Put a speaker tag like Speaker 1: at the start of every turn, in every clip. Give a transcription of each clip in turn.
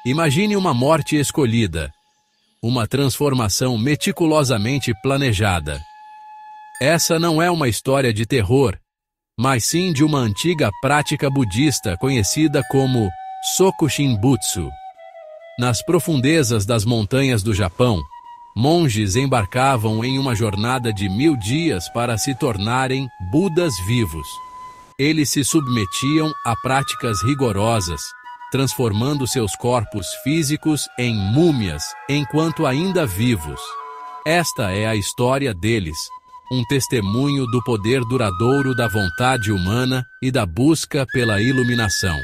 Speaker 1: Imagine uma morte escolhida, uma transformação meticulosamente planejada. Essa não é uma história de terror, mas sim de uma antiga prática budista conhecida como Soku Shinbutsu. Nas profundezas das montanhas do Japão, monges embarcavam em uma jornada de 1000 dias para se tornarem Budas vivos. Eles se submetiam a práticas rigorosas, transformando seus corpos físicos em múmias enquanto ainda vivos. Esta é a história deles, um testemunho do poder duradouro da vontade humana e da busca pela iluminação.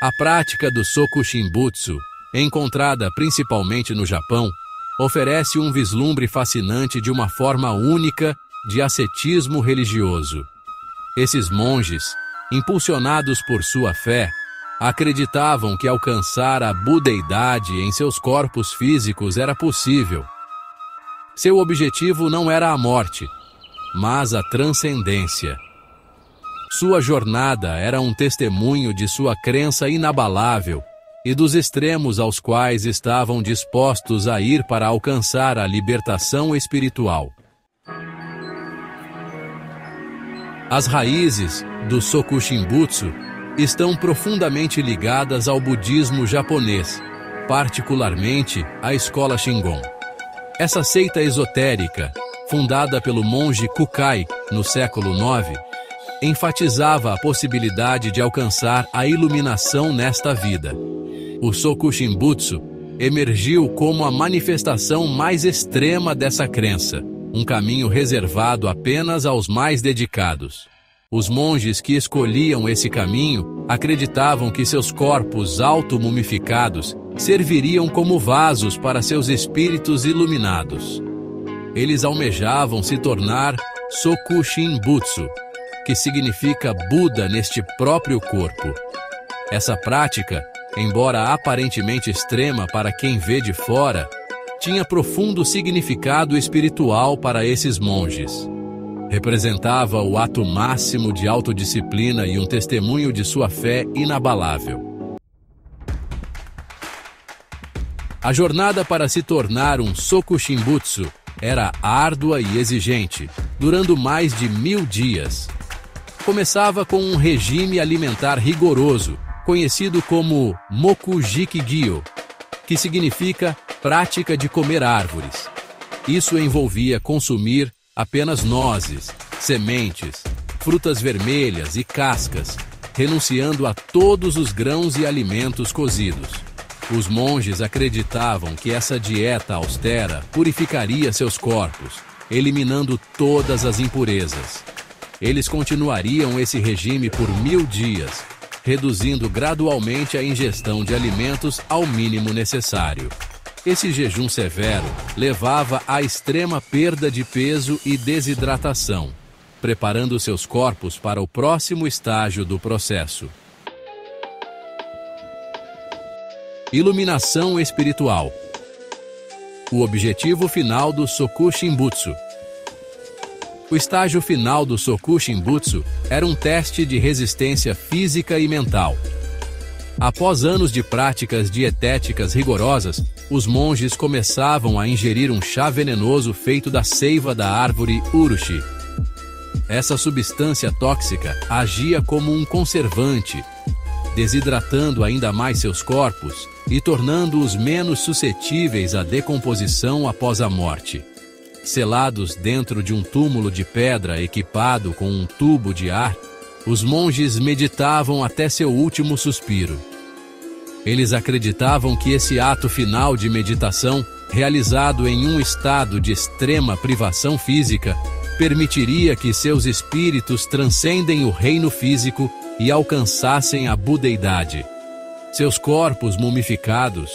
Speaker 1: A prática do Soku Shinbutsu, encontrada principalmente no Japão, oferece um vislumbre fascinante de uma forma única de ascetismo religioso. Esses monges, impulsionados por sua fé, acreditavam que alcançar a budeidade em seus corpos físicos era possível. Seu objetivo não era a morte, mas a transcendência. Sua jornada era um testemunho de sua crença inabalável e dos extremos aos quais estavam dispostos a ir para alcançar a libertação espiritual. As raízes do Soku Shinbutsu estão profundamente ligadas ao budismo japonês, particularmente à escola Shingon. Essa seita esotérica, fundada pelo monge Kukai no século IX, enfatizava a possibilidade de alcançar a iluminação nesta vida. O Soku Shinbutsu emergiu como a manifestação mais extrema dessa crença, um caminho reservado apenas aos mais dedicados. Os monges que escolhiam esse caminho acreditavam que seus corpos auto-mumificados serviriam como vasos para seus espíritos iluminados. Eles almejavam se tornar Soku Shinbutsu, que significa Buda neste próprio corpo. Essa prática, embora aparentemente extrema para quem vê de fora, tinha profundo significado espiritual para esses monges. Representava o ato máximo de autodisciplina e um testemunho de sua fé inabalável. A jornada para se tornar um Soku Shinbutsu era árdua e exigente, durando mais de 1000 dias. Começava com um regime alimentar rigoroso, conhecido como Mokujiki-gyo, que significa prática de comer árvores. Isso envolvia consumir apenas nozes, sementes, frutas vermelhas e cascas, renunciando a todos os grãos e alimentos cozidos. Os monges acreditavam que essa dieta austera purificaria seus corpos, eliminando todas as impurezas. Eles continuariam esse regime por 1000 dias, reduzindo gradualmente a ingestão de alimentos ao mínimo necessário. Esse jejum severo levava à extrema perda de peso e desidratação, preparando seus corpos para o próximo estágio do processo. Iluminação espiritual. O objetivo final do Soku Shinbutsu. O estágio final do Soku Shinbutsu era um teste de resistência física e mental. Após anos de práticas dietéticas rigorosas, os monges começavam a ingerir um chá venenoso feito da seiva da árvore urushi. Essa substância tóxica agia como um conservante, desidratando ainda mais seus corpos e tornando-os menos suscetíveis à decomposição após a morte. Selados dentro de um túmulo de pedra equipado com um tubo de ar, os monges meditavam até seu último suspiro. Eles acreditavam que esse ato final de meditação, realizado em um estado de extrema privação física, permitiria que seus espíritos transcendem o reino físico e alcançassem a budeidade. Seus corpos mumificados,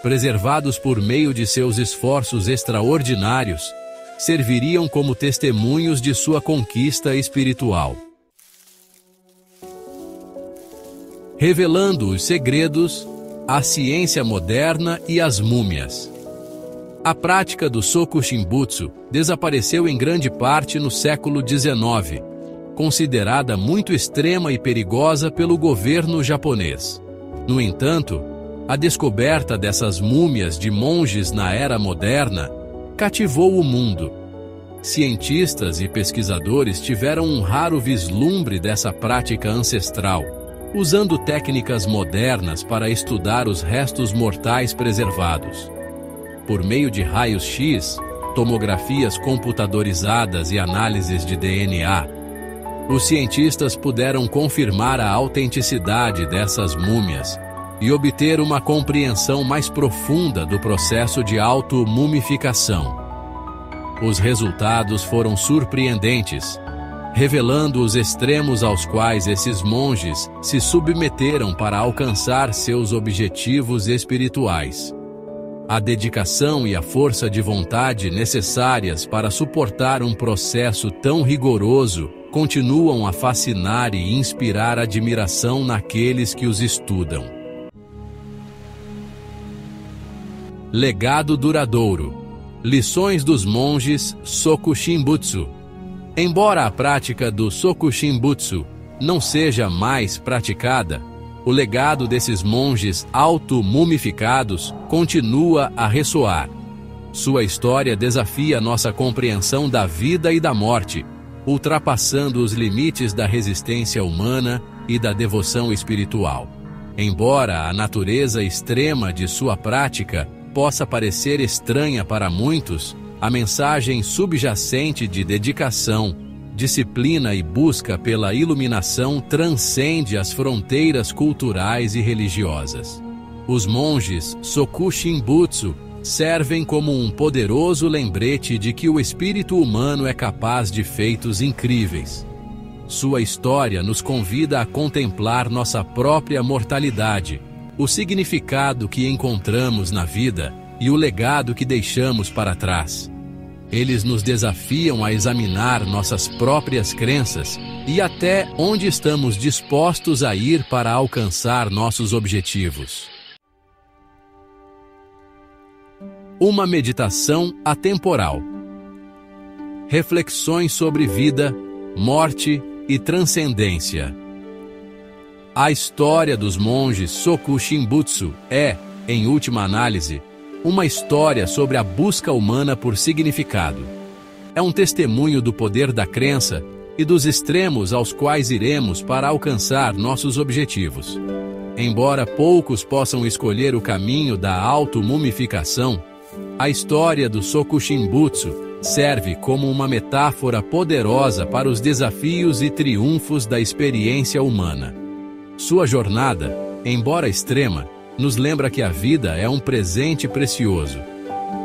Speaker 1: preservados por meio de seus esforços extraordinários, serviriam como testemunhos de sua conquista espiritual. Revelando os segredos, a ciência moderna e as múmias. A prática do Soku Shinbutsu desapareceu em grande parte no século XIX, considerada muito extrema e perigosa pelo governo japonês. No entanto, A descoberta dessas múmias de monges na era moderna cativou o mundo. Cientistas e pesquisadores tiveram um raro vislumbre dessa prática ancestral, usando técnicas modernas para estudar os restos mortais preservados. Por meio de raios-x, tomografias computadorizadas e análises de DNA, os cientistas puderam confirmar a autenticidade dessas múmias e obter uma compreensão mais profunda do processo de auto-mumificação. Os resultados foram surpreendentes, revelando os extremos aos quais esses monges se submeteram para alcançar seus objetivos espirituais. A dedicação e a força de vontade necessárias para suportar um processo tão rigoroso continuam a fascinar e inspirar admiração naqueles que os estudam. Legado duradouro. Lições dos monges Soku Shinbutsu. Embora a prática do Soku Shinbutsu não seja mais praticada, o legado desses monges auto-mumificados continua a ressoar. Sua história desafia nossa compreensão da vida e da morte, ultrapassando os limites da resistência humana e da devoção espiritual. Embora a natureza extrema de sua prática possa parecer estranha para muitos, a mensagem subjacente de dedicação, disciplina e busca pela iluminação transcende as fronteiras culturais e religiosas. Os monges Soku Shinbutsu servem como um poderoso lembrete de que o espírito humano é capaz de feitos incríveis. Sua história nos convida a contemplar nossa própria mortalidade, o significado que encontramos na vida e o legado que deixamos para trás. Eles nos desafiam a examinar nossas próprias crenças e até onde estamos dispostos a ir para alcançar nossos objetivos. Uma meditação atemporal. Reflexões sobre vida, morte e transcendência. A história dos monges Soku Shinbutsu é, em última análise, uma história sobre a busca humana por significado. É um testemunho do poder da crença e dos extremos aos quais iremos para alcançar nossos objetivos. Embora poucos possam escolher o caminho da auto-mumificação, a história do Soku Shinbutsu serve como uma metáfora poderosa para os desafios e triunfos da experiência humana. Sua jornada, embora extrema, nos lembra que a vida é um presente precioso.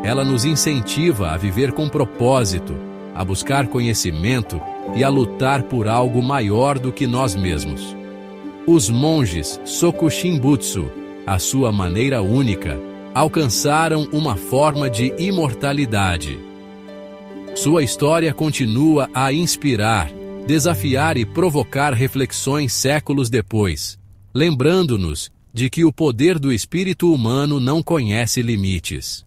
Speaker 1: Ela nos incentiva a viver com propósito, a buscar conhecimento e a lutar por algo maior do que nós mesmos. Os monges Soku Shinbutsu, à sua maneira única, alcançaram uma forma de imortalidade. Sua história continua a inspirar, desafiar e provocar reflexões séculos depois, lembrando-nos de que o poder do espírito humano não conhece limites.